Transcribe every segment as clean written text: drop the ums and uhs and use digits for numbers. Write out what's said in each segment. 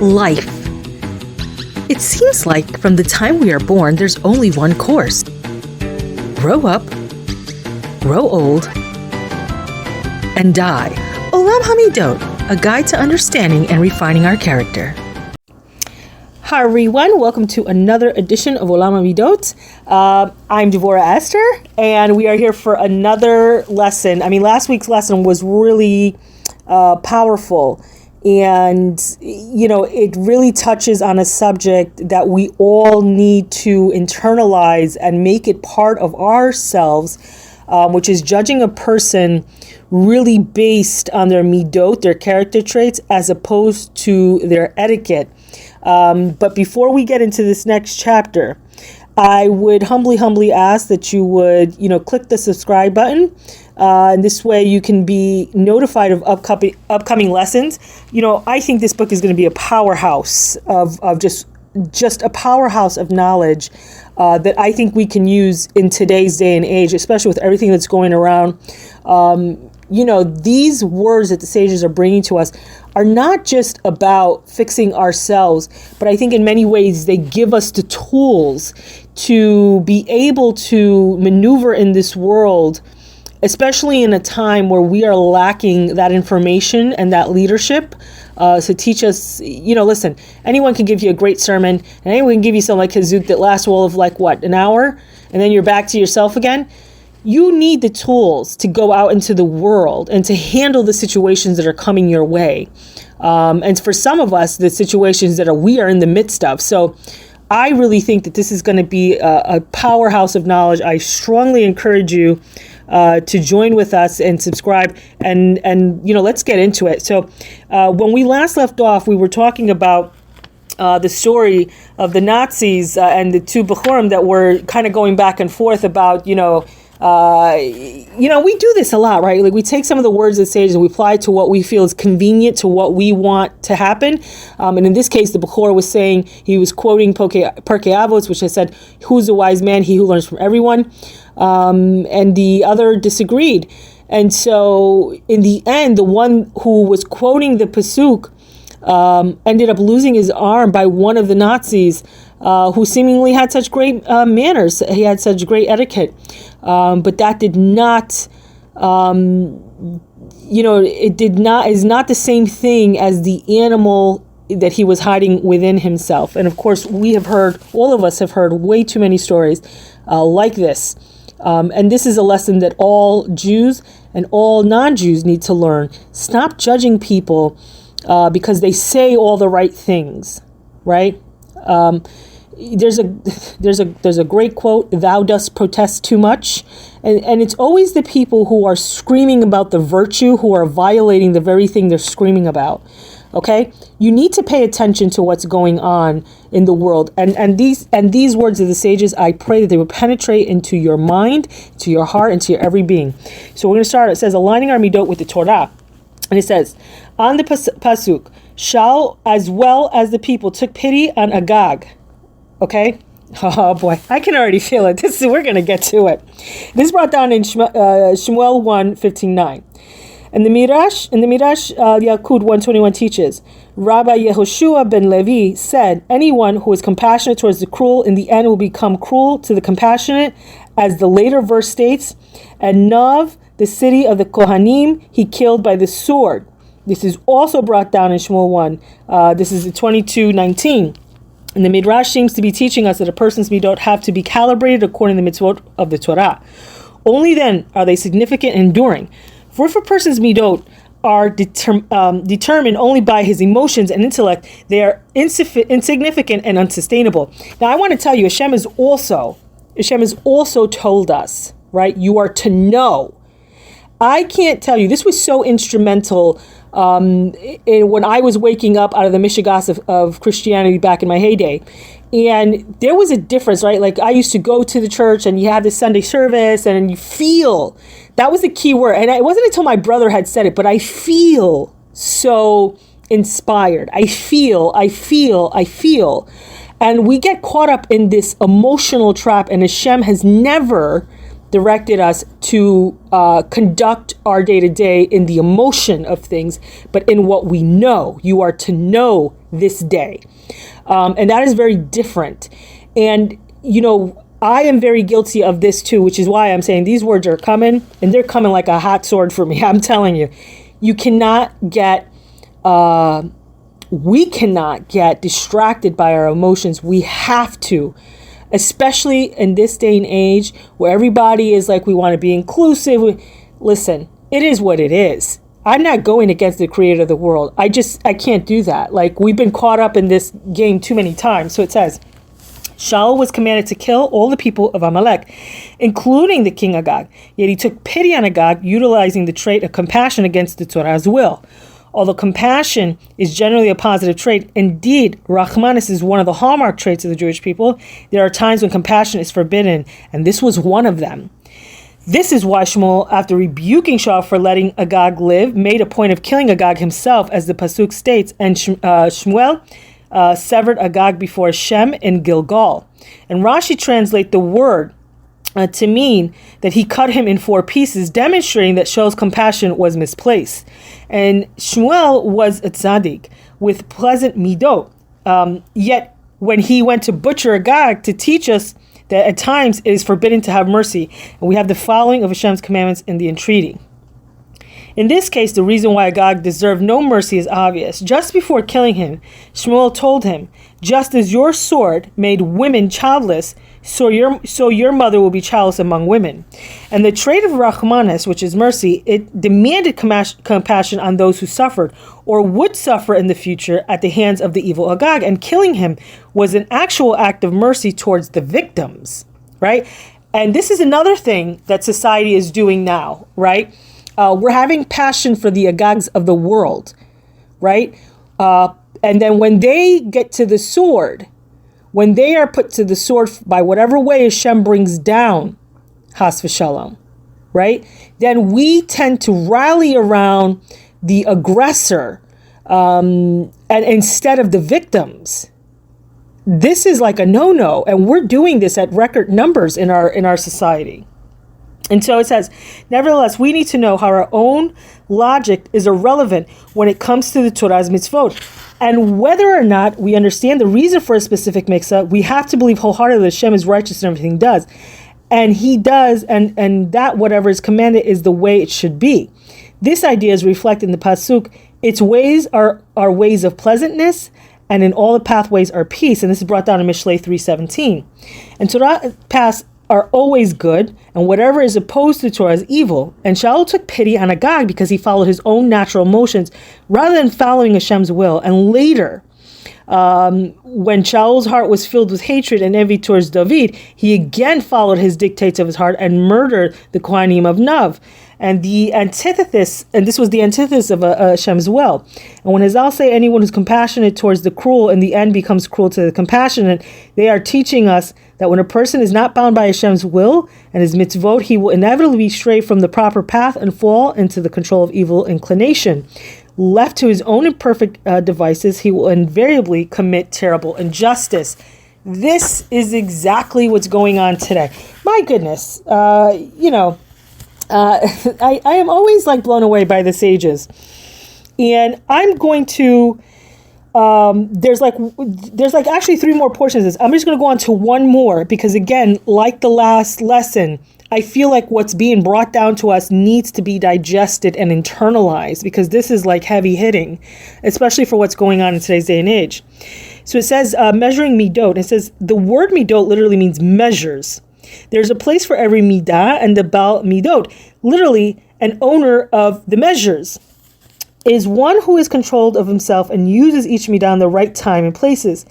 Life. It seems like from the time we are born, there's only one course. Grow up, grow old, and die. Olam HaMiddot, a guide to understanding and refining our character. Hi everyone, welcome to another edition of Olam HaMiddot. I'm Devorah Esther, and we are here for another lesson. Last week's lesson was really powerful. And, it really touches on a subject that we all need to internalize and make it part of ourselves, which is judging a person really based on their middot, their character traits, as opposed to their etiquette. But before we get into this next chapter, I would humbly ask that you would, click the subscribe button. And this way you can be notified of upcoming lessons. I think this book is going to be a powerhouse of just a powerhouse of knowledge that I think we can use in today's day and age, especially with everything that's going around. These words that the sages are bringing to us are not just about fixing ourselves, but I think in many ways they give us the tools to be able to maneuver in this world, especially in a time where we are lacking that information and that leadership to teach us, listen, anyone can give you a great sermon and anyone can give you something like Hazuk that lasts all of an hour, and then you're back to yourself again. You need the tools to go out into the world and to handle the situations that are coming your way. And for some of us, the situations that we are in the midst of. So I really think that this is going to be a powerhouse of knowledge. I strongly encourage you to join with us and subscribe and let's get into it. So when we last left off, we were talking about the story of the Nazis and the two Bechorim that were kind of going back and forth about, we do this a lot, right? Like we take some of the words of the sages and we apply it to what we feel is convenient to what we want to happen. And in this case, the Bechor was saying, he was quoting Pirkei Avos, which has said, who's a wise man? He who learns from everyone. And the other disagreed. And so in the end, the one who was quoting the Pasuk ended up losing his arm by one of the Nazis who seemingly had such great manners. He had such great etiquette. But that did not, is not the same thing as the animal that he was hiding within himself. And of course, all of us have heard way too many stories like this. And this is a lesson that all Jews and all non-Jews need to learn. Stop judging people because they say all the right things, right? There's a great quote, "Thou dost protest too much," and it's always the people who are screaming about the virtue who are violating the very thing they're screaming about. Okay, you need to pay attention to what's going on in the world, and these words of the sages, I pray that they would penetrate into your mind, to your heart, into your every being. So we're going to start. It says, aligning our middot with the Torah, and it says on the pasuk, Shaul as well as the people took pity on Agag. Okay. Oh boy, I can already feel it. We're going to get to it. This is brought down in Shmuel 1:15-9. And the Midrash Yalkut 121 teaches, Rabbi Yehoshua ben Levi said, anyone who is compassionate towards the cruel in the end will become cruel to the compassionate, as the later verse states, and Nov, the city of the Kohanim, he killed by the sword. This is also brought down in Shmuel 1. This is 22:19. And the Midrash seems to be teaching us that a person's middot have to be calibrated according to the mitzvot of the Torah. Only then are they significant and enduring. For if a person's middot are determined only by his emotions and intellect, they are insignificant and unsustainable. Now, I want to tell you, Hashem has also told us, right? You are to know. I can't tell you, this was so instrumental when I was waking up out of the mishigas of Christianity back in my heyday. And there was a difference, right? Like I used to go to the church and you have this Sunday service and you feel, that was the key word. And it wasn't until my brother had said it, but I feel so inspired. I feel. And we get caught up in this emotional trap, and Hashem has never directed us to conduct our day-to-day in the emotion of things, but in what we know. You are to know this day. And that is very different. And, I am very guilty of this too, which is why I'm saying these words are coming, and they're coming like a hot sword for me. I'm telling you, we cannot get distracted by our emotions. We have to, especially in this day and age where everybody is like, we want to be inclusive. Listen, it is what it is. I'm not going against the creator of the world. I can't do that. Like, we've been caught up in this game too many times. So it says, Shaul was commanded to kill all the people of Amalek, including the king Agag. Yet he took pity on Agag, utilizing the trait of compassion against the Torah's will. Although compassion is generally a positive trait, indeed, Rachmanis is one of the hallmark traits of the Jewish people. There are times when compassion is forbidden, and this was one of them. This is why Shmuel, after rebuking Shaul for letting Agag live, made a point of killing Agag himself, as the pasuk states, and Shmuel severed Agag before Shem in Gilgal. And Rashi translate the word to mean that he cut him in 4 pieces, demonstrating that Shaul's compassion was misplaced. And Shmuel was a tzaddik with pleasant midot. Yet when he went to butcher Agag, to teach us that at times it is forbidden to have mercy, and we have the following of Hashem's commandments in the entreaty. In this case, the reason why Agag deserved no mercy is obvious. Just before killing him, Shmuel told him, just as your sword made women childless, so your mother will be childless among women. And the trait of Rachmanis, which is mercy, it demanded compassion on those who suffered or would suffer in the future at the hands of the evil Agag. And killing him was an actual act of mercy towards the victims, right? And this is another thing that society is doing now, right? We're having passion for the Agags of the world, right? And then when they get to the sword, when they are put to the sword by whatever way Hashem brings down, Has v'shalom, right? Then we tend to rally around the aggressor and instead of the victims. This is like a no-no, and we're doing this at record numbers in our society. And so it says, nevertheless, we need to know how our own logic is irrelevant when it comes to the Torah's mitzvot. And whether or not we understand the reason for a specific mix-up, we have to believe wholeheartedly that Hashem is righteous in everything he does. And he does, and that whatever is commanded is the way it should be. This idea is reflected in the pasuk. Its ways are ways of pleasantness, and in all the pathways are peace. And this is brought down in Mishlei 3:17. And Torah paths are always good, and whatever is opposed to Torah is evil. And Shaul took pity on Agag because he followed his own natural emotions rather than following Hashem's will. And later, when Shaul's heart was filled with hatred and envy towards David, he again followed his dictates of his heart and murdered the Kohanim of Nav. And the antithesis, and this was the antithesis of Hashem's will. And when Hazal say anyone who's compassionate towards the cruel in the end becomes cruel to the compassionate, they are teaching us that when a person is not bound by Hashem's will and his mitzvot, he will inevitably stray from the proper path and fall into the control of evil inclination. Left to his own imperfect devices, he will invariably commit terrible injustice. This is exactly what's going on today. My goodness, I am always like blown away by the sages, and I'm going to. There's like actually 3 more portions of this. I'm just going to go on to one more because, again, like the last lesson, I feel like what's being brought down to us needs to be digested and internalized because this is like heavy hitting, especially for what's going on in today's day and age. So it says measuring midot. It says the word midot literally means measures. There's a place for every midah, and the Baal midot, literally an owner of the measures, is one who is controlled of himself and uses each midah in the right time and places.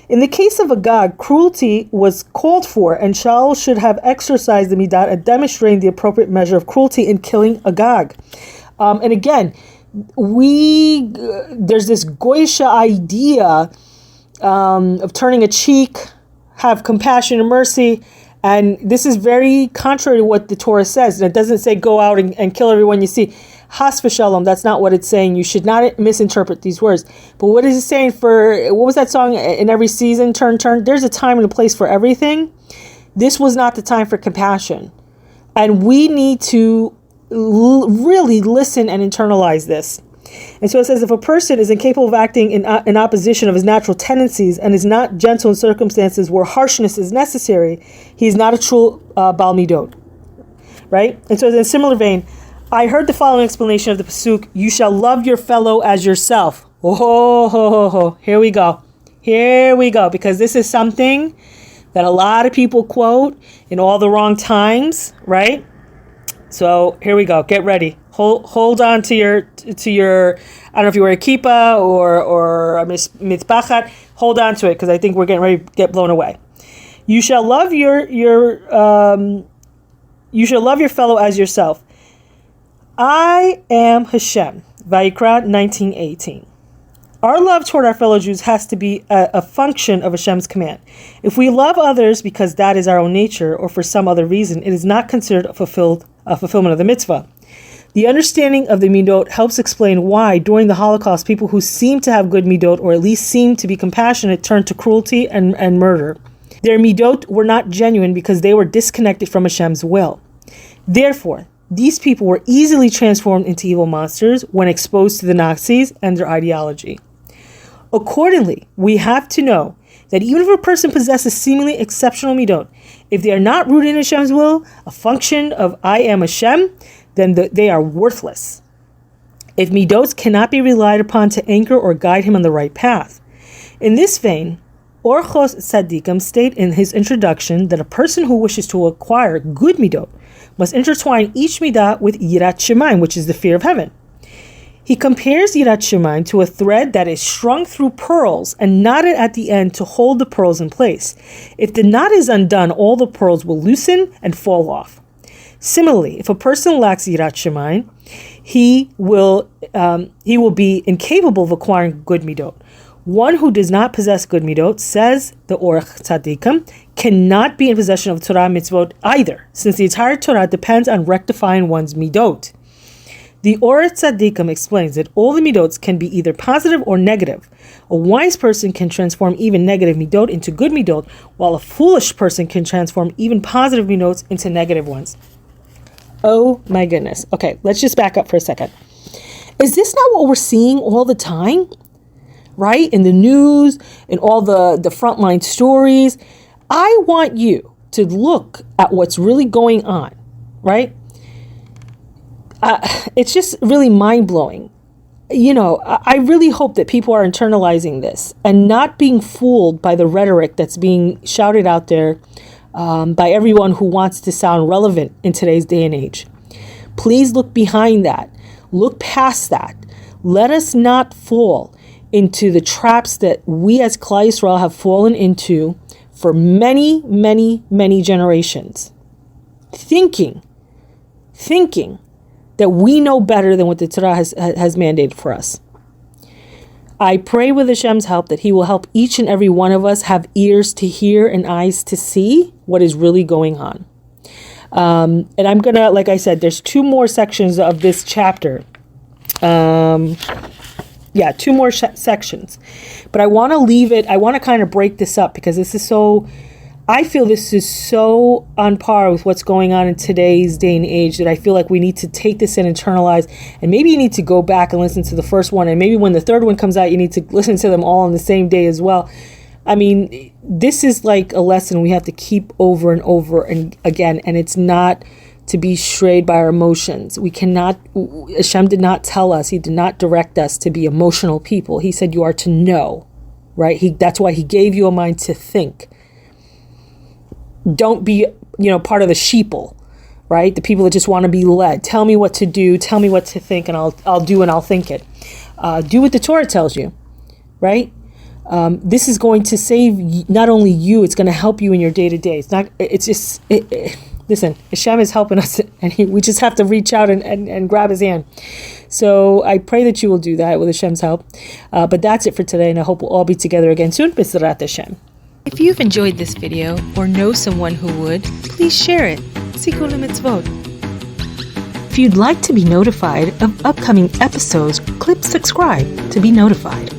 In the case of Agag, cruelty was called for, and Shaul should have exercised the midah at demonstrating the appropriate measure of cruelty in killing Agag. And again, there's this goyish idea of turning a cheek, have compassion and mercy. And this is very contrary to what the Torah says. And it doesn't say go out and kill everyone you see. Has v'shalom, that's not what it's saying. You should not misinterpret these words. But what is it saying for, what was that song, in every season, turn? There's a time and a place for everything. This was not the time for compassion. And we need to really listen and internalize this. And so it says, if a person is incapable of acting in opposition of his natural tendencies and is not gentle in circumstances where harshness is necessary, he is not a true Baal Midot. Right? And so in a similar vein, I heard the following explanation of the Pasuk, you shall love your fellow as yourself. Oh, here we go. Here we go. Because this is something that a lot of people quote in all the wrong times, right? So here we go. Get ready. Hold on to your. I don't know if you wear a kippah or a mitzpachat. Hold on to it because I think we're getting ready to get blown away. You shall love your fellow as yourself. I am Hashem. Vayikra 19:18. Our love toward our fellow Jews has to be a function of Hashem's command. If we love others because that is our own nature or for some other reason, it is not considered a fulfillment of the mitzvah. The understanding of the midot helps explain why, during the Holocaust, people who seemed to have good midot, or at least seemed to be compassionate, turned to cruelty and murder. Their midot were not genuine because they were disconnected from Hashem's will. Therefore, these people were easily transformed into evil monsters when exposed to the Nazis and their ideology. Accordingly, we have to know that even if a person possesses seemingly exceptional midot, if they are not rooted in Hashem's will, a function of I am Hashem, then they are worthless. If midot cannot be relied upon to anchor or guide him on the right path. In this vein, Orchos Tzadikim state in his introduction that a person who wishes to acquire good midot must intertwine each midah with Yirat Shamayim, which is the fear of heaven. He compares Yirat Shamayim to a thread that is strung through pearls and knotted at the end to hold the pearls in place. If the knot is undone, all the pearls will loosen and fall off. Similarly, if a person lacks Yirat Shamayim, he will be incapable of acquiring good midot. One who does not possess good midot, says the Orach Tzadikim, cannot be in possession of Torah mitzvot either, since the entire Torah depends on rectifying one's midot. The Orach Tzadikim explains that all the midots can be either positive or negative. A wise person can transform even negative midot into good midot, while a foolish person can transform even positive midot into negative ones. Oh my goodness. Okay, let's just back up for a second. Is this not what we're seeing all the time? Right? In the news, in all the frontline stories. I want you to look at what's really going on, right? It's just really mind-blowing. You know, I really hope that people are internalizing this and not being fooled by the rhetoric that's being shouted out there by everyone who wants to sound relevant in today's day and age. Please look behind that. Look past that. Let us not fall into the traps that we as Klal Yisrael have fallen into for many, many, many generations. Thinking that we know better than what the Torah has mandated for us. I pray with Hashem's help that He will help each and every one of us have ears to hear and eyes to see what is really going on. And I'm going to, like I said, there's two more sections of this chapter. Two more sections. But I want to leave it, I want to kind of break this up because I feel this is so on par with what's going on in today's day and age that I feel like we need to take this and internalize. And maybe you need to go back and listen to the first one. And maybe when the third one comes out, you need to listen to them all on the same day as well. I mean, this is like a lesson we have to keep over and over and again. And it's not to be strayed by our emotions. Hashem did not tell us, He did not direct us to be emotional people. He said you are to know, right? That's why He gave you a mind to think. Don't be, part of the sheeple, right? The people that just want to be led. Tell me what to do, tell me what to think, and I'll do and I'll think it. Do what the Torah tells you, right? This is going to save not only you, it's going to help you in your day-to-day. Listen, Hashem is helping us, and we just have to reach out and grab His hand. So I pray that you will do that with Hashem's help. But that's it for today, and I hope we'll all be together again soon. B'ezrat Hashem. If you've enjoyed this video or know someone who would, please share it. Sikul mitzvot. If you'd like to be notified of upcoming episodes, click subscribe to be notified.